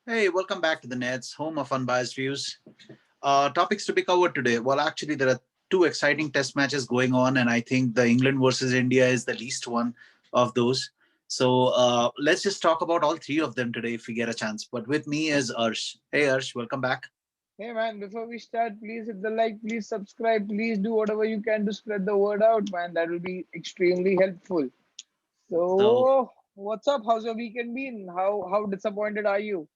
Hey, welcome back to the Nets, home of unbiased views. Topics to be covered today. Well, actually, there are two exciting test matches going on, and I think the England versus India is the least one of those. So let's just talk about all three of them today if we get a chance. But with me is Arsh. Hey, Arsh, welcome back. Hey man, before we start, please hit the like, please subscribe, please do whatever you can to spread the word out, man. That will be extremely helpful. So, So, what's up? How's your weekend been? How disappointed are you?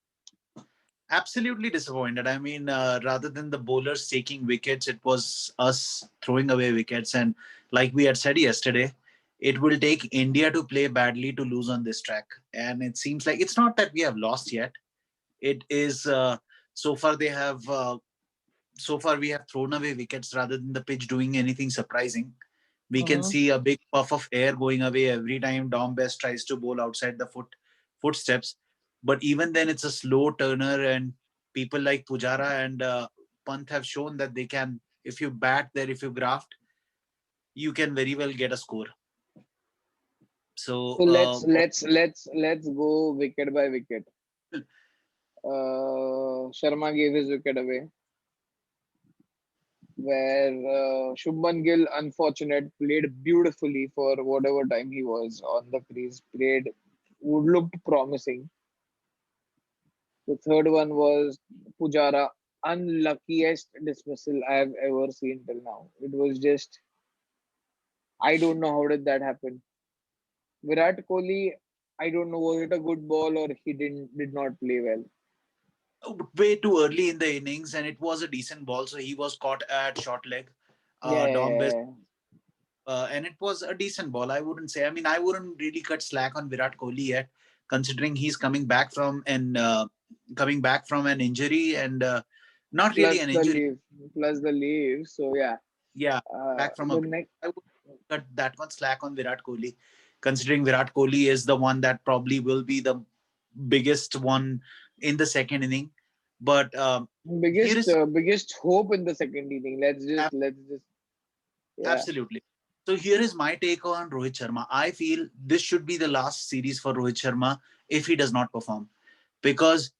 absolutely disappointed. I mean, rather than the bowlers taking wickets, it was us throwing away wickets. And like we had said yesterday, it will take India to play badly to lose on this track. And it seems like it's not that we have lost yet. It is so far they have so far we have thrown away wickets rather than the pitch doing anything surprising. We can Mm-hmm. see a big puff of air going away every time Dom Best tries to bowl outside the footsteps. But even then, it's a slow turner, and people like Pujara and Pant have shown that they can. If you bat there, if you graft, you can very well get a score. So So let's go wicket by wicket. Sharma gave his wicket away, where Shubman Gill, unfortunate, played beautifully for whatever time he was on the crease. Played, would looked promising. The third one was Pujara, unluckiest dismissal I have ever seen till now. It was just, I don't know how did that happen. Virat Kohli, I don't know, was it a good ball or he did not play well. way too early in the innings, and it was a decent ball, so he was caught at short leg. Yeah, yeah, Dom Best yeah, and it was a decent ball. I wouldn't say. I mean, I wouldn't really cut slack on Virat Kohli yet, considering he's coming back from an injury and not really plus an the injury. leave, plus the leave. So yeah, Yeah, back from a. the next. I would cut that much slack on Virat Kohli, considering Virat Kohli is the one that probably will be the biggest one in the second inning. But here is Biggest hope in the second inning. Let's just yeah. absolutely. So here is my take on Rohit Sharma. I feel this should be the last series for Rohit Sharma if he does not perform, because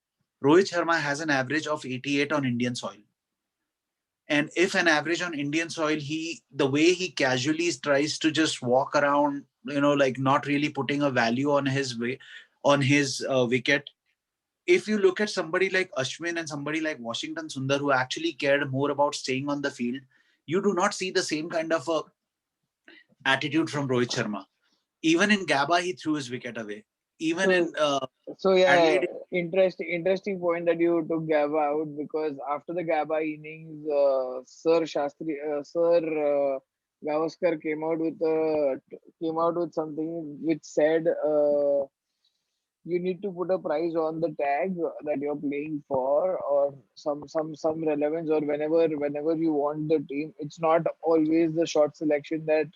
Rohit Sharma has an average of 88 on Indian soil. And if an average on Indian soil, he the way he casually tries to just walk around, like not really putting a value on his way on his wicket. If you look at somebody like Ashwin and somebody like Washington Sundar, who actually cared more about staying on the field, you do not see the same kind of a attitude from Rohit Sharma. Even in Gabba, he threw his wicket away. Even So in So yeah, Adelaide, interesting point that you took Gabba out because after the Gabba innings, Sir Gavaskar came out with something which said you need to put a price on the tag that you're playing for, or some relevance, or whenever you want the team. It's not always the shot selection that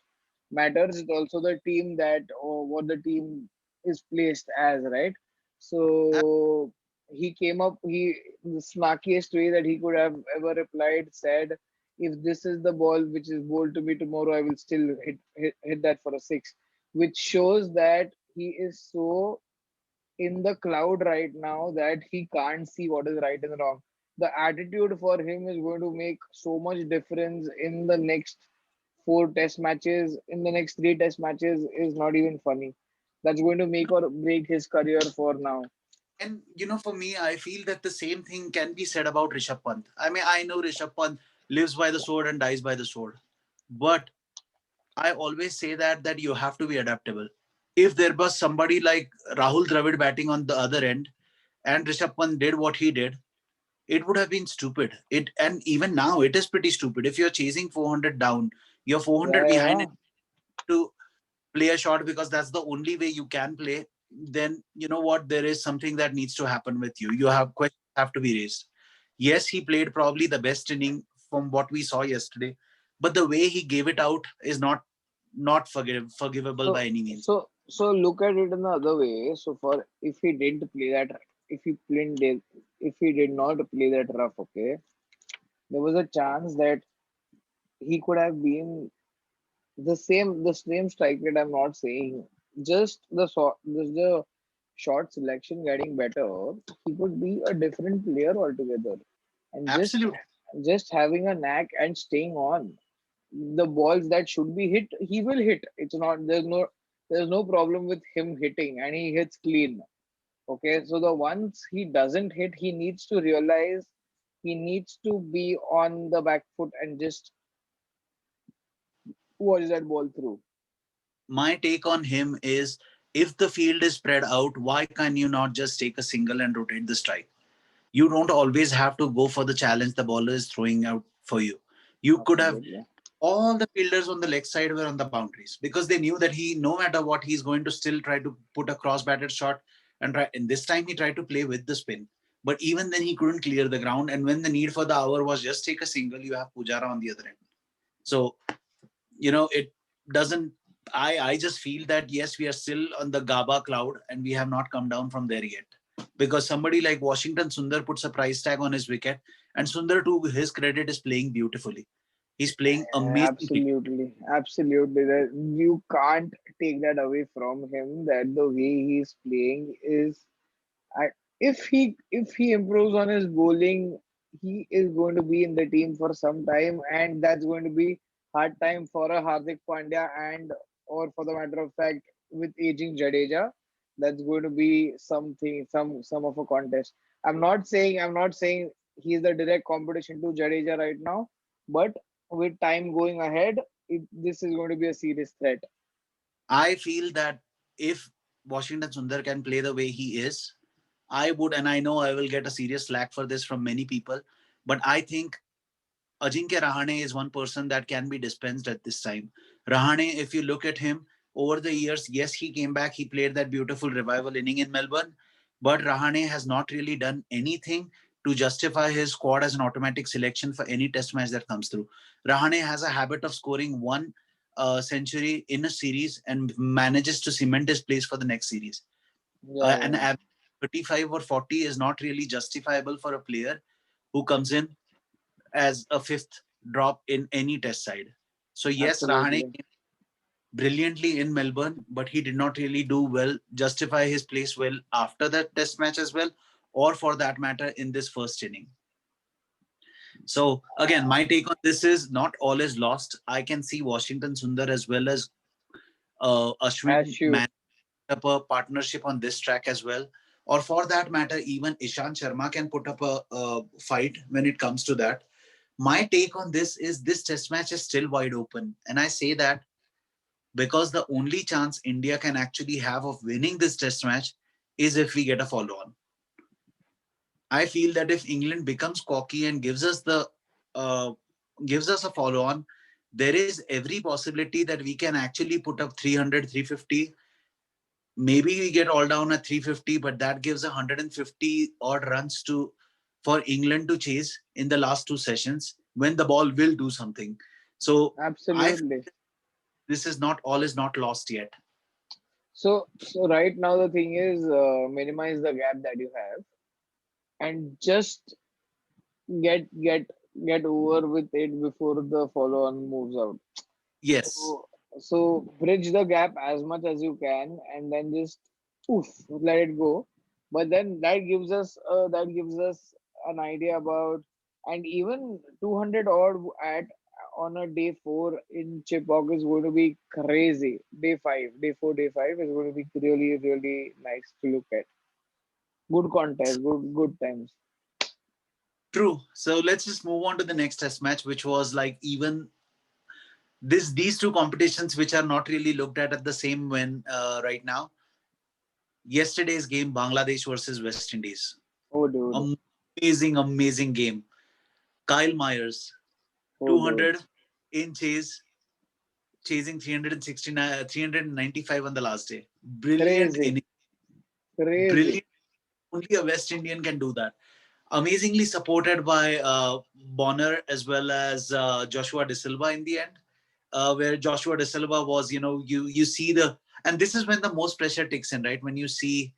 matters. It's also the team that or what the team is placed as, right? So he came up, the snarkiest way that he could have ever replied said, "If this is the ball which is bowled to me tomorrow, I will still hit that for a six," which shows that he is so in the cloud right now that he can't see what is right and wrong. The attitude for him is going to make so much difference in the next four test matches, in the next three test matches is not even funny. That's going to make or break his career for now. and for me, I feel that the same thing can be said about Rishabh Pant. I mean, I know Rishabh Pant lives by the sword and dies by the sword, but I always say that you have to be adaptable. If there was somebody like Rahul Dravid batting on the other end, and Rishabh Pant did what he did, it would have been stupid. And even now it is pretty stupid. If you're chasing 400 down, you're 400 Yeah, behind yeah. and to play a shot because that's the only way you can play, then you know what, there is something that needs to happen with you. You have questions have to be raised. Yes, he played probably the best inning from what we saw yesterday, but the way he gave it out is not forgivable by So, any means. so look at it in the other way. So, for if he didn't play that, if he played, if he did not play that rough, okay, there was a chance that he could have been the same strike rate. I'm not saying just the shot selection getting better, he could be a different player altogether. And Absolutely. just having a knack and staying on the balls that should be hit, he will hit. It's not there's no problem with him hitting, and he hits clean. Okay, so the ones he doesn't hit, he needs to realize he needs to be on the back foot and just watch that ball through. My take on him is, if the field is spread out, why can you not just take a single and rotate the strike? You don't always have to go for the challenge the bowler is throwing out for you. You could have Absolutely. all the fielders on the leg side were on the boundaries because they knew that he, no matter what, he's going to still try to put a cross batted shot and try. And this time he tried to play with the spin. But even then he couldn't clear the ground. And when the need for the hour was just take a single, you have Pujara on the other end. So it doesn't. I just feel that yes, we are still on the GABA cloud and we have not come down from there yet. Because somebody like Washington Sundar puts a price tag on his wicket, and Sundar, to his credit, is playing beautifully. He's playing amazing cricket. Absolutely, absolutely. That you can't take that away from him. That the way he's playing is, I, if he improves on his bowling, he is going to be in the team for some time, and that's going to be hard time for a Hardik Pandya and, or for the matter of fact, with aging Jadeja, that's going to be something, some of a contest. I'm not saying he's the direct competition to Jadeja right now, but with time going ahead, this is going to be a serious threat. I feel that if Washington Sundar can play the way he is, I would, and I know I will get a serious slack for this from many people, but I think Ajinkya Rahane is one person that can be dispensed at this time. Rahane, if you look at him over the years, yes, he came back, he played that beautiful revival inning in Melbourne, but Rahane has not really done anything to justify his squad as an automatic selection for any test match that comes through. Rahane has a habit of scoring one century in a series and manages to cement his place for the next series. Yeah, An yeah, average 35 or 40 is not really justifiable for a player who comes in as a fifth drop in any test side. So yes, Rahane absolutely. came brilliantly in Melbourne, but he did not really do well, justify his place well after that test match as well, or for that matter in this first inning. So again, my take on this is not all is lost. I can see Washington Sundar as well as Ashwin Ashu. man up a partnership on this track as well. Or for that matter, even Ishant Sharma can put up a fight when it comes to that. My take on this is this test match is still wide open. And I say that because the only chance India can actually have of winning this test match is if we get a follow on. I feel that if England becomes cocky and uh, gives us a follow on, there is every possibility that we can actually put up 300, 350. Maybe we get all down at 350, but that gives 150 odd runs to for England to chase in the last two sessions when the ball will do something. So I feel Absolutely. this is not all is not lost yet. So right now the thing is, minimize the gap that you have and just get get get over with it before the follow on moves out. Yes, So bridge the gap as much as you can and then just oof, let it go. But then that gives us an idea about, and even 200 odd at on a day 4 in Chepauk is going to be crazy. Day 5, day 4, day 5 is going to be really really nice to look at. Good contest, good times. true. So let's just move on to the next test match, which was like even these two competitions, which are not really looked at the same when right now. Yesterday's game, Bangladesh versus West Indies. Oh dude, Amazing game. Kyle Myers, oh dude, 200 in chase, chasing 369, 395 on the last day. Brilliant crazy, inning. crazy. Brilliant. Only a West Indian can do that. Amazingly supported by Bonner as well as Joshua De Silva in the end, where Joshua De Silva was, you see and this is when the most pressure takes in, right? When you see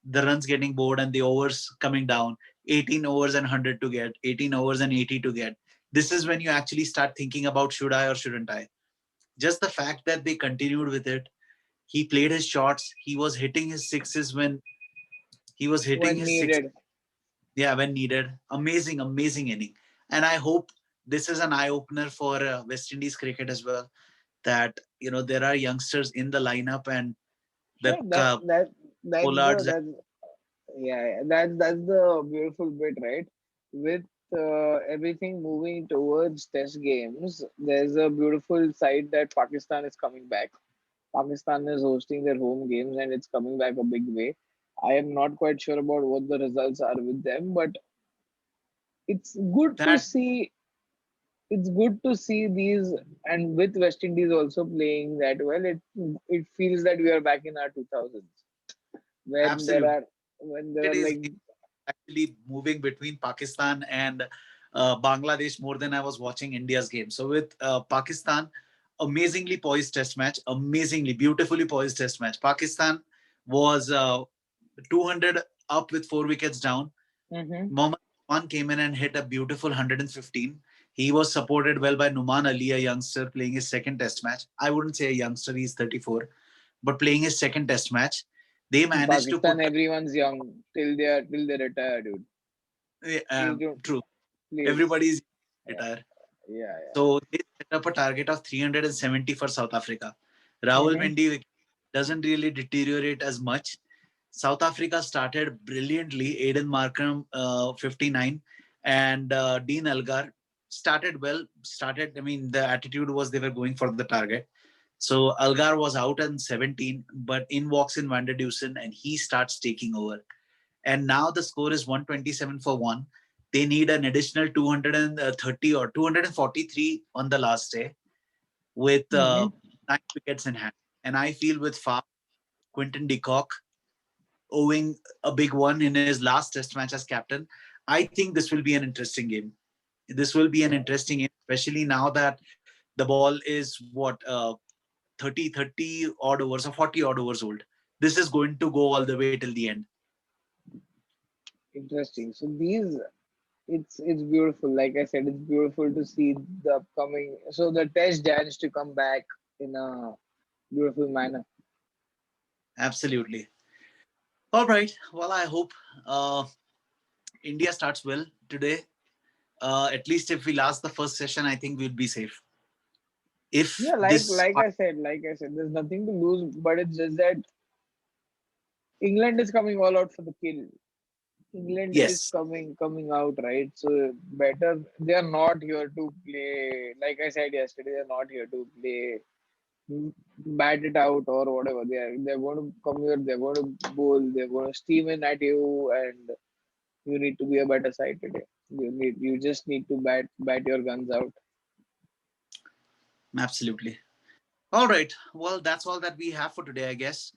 the runs getting bored and the overs coming down, 18 overs and 100 to get, 18 overs and 80 to get. This is when you actually start thinking about should I or shouldn't I? Just the fact that they continued with it. He played his shots. He was hitting his sixes when He was hitting when his six, needed. yeah, when needed. Amazing, amazing inning. And I hope this is an eye opener for West Indies cricket as well. That there are youngsters in the lineup, and the Sure, that's the Pollards. that's yeah, yeah, that's the beautiful bit, right? With everything moving towards test games, there's a beautiful side that Pakistan is coming back. Pakistan is hosting their home games and it's coming back a big way. I am not quite sure about what the results are with them, but it's good to That see. It's good to see these, and with West Indies also playing that well, it feels that we are back in our 2000s when there absolutely are when there it are is like actually moving between Pakistan and Bangladesh more than I was watching India's game. So with Pakistan, amazingly poised test match, amazingly beautifully poised test match. Pakistan was 200 up with 4 wickets down. hmm Mohammad Khan came in and hit a beautiful 115. He was supported well by Numan Ali, a youngster playing his second test match. I wouldn't say a youngster, he's 34, but playing his second test match. They in managed to Pakistan, put everyone's young till they retire, dude. Please don't, true. please. Everybody's Yeah, retire. yeah, yeah. So they set up a target of 370 for South Africa. Rahul Mm-hmm, Mendy doesn't really deteriorate as much. South Africa started brilliantly. Aiden Markram, 59, and Dean Elgar started well. I mean, the attitude was they were going for the target. So Algar was out in 17, but in walks in Van der Dusen, and he starts taking over. And now the score is 127 for one. They need an additional 230 or 243 on the last day with mm-hmm. 9 wickets in hand. And I feel with Fa, Quinton de Kock owing a big one in his last test match as captain, I think this will be an interesting game. This will be an Yeah, interesting game, especially now that the ball is 30 odd overs or 40 odd overs old. This is going to go all the way till the end. interesting. So these, it's beautiful. Like I said, it's beautiful to see the upcoming. So the test dance to come back in a beautiful manner. Absolutely. All right. Well, I hope uh, India starts well today. At least if we last the first session, I think we'll be safe. If Yeah, this, like I said, there's nothing to lose, but it's just that England is coming all out for the kill. England is yes, coming out, right? So better they are not here to play. Like I said yesterday, they're not here to play, bat it out or whatever. They're going to come here. They're going to bowl. They're going to steam in at you, and you need to be a better side today. You just need to bat your guns out. absolutely. All right. Well, that's all that we have for today, I guess.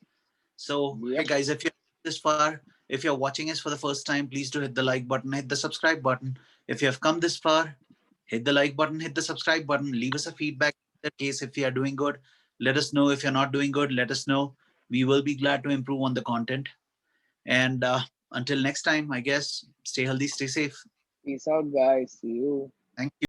So, hey Yep. guys, if you're this far, if you're watching us for the first time, please do hit the like button, hit the subscribe button. If you have come this far, hit the like button, hit the subscribe button, leave us a feedback. In that case, if you are doing good, let us know. If you're not doing good, let us know. We will be glad to improve on the content. And until next time, I guess, stay healthy, stay safe. Peace out, guys. See you. Thank you.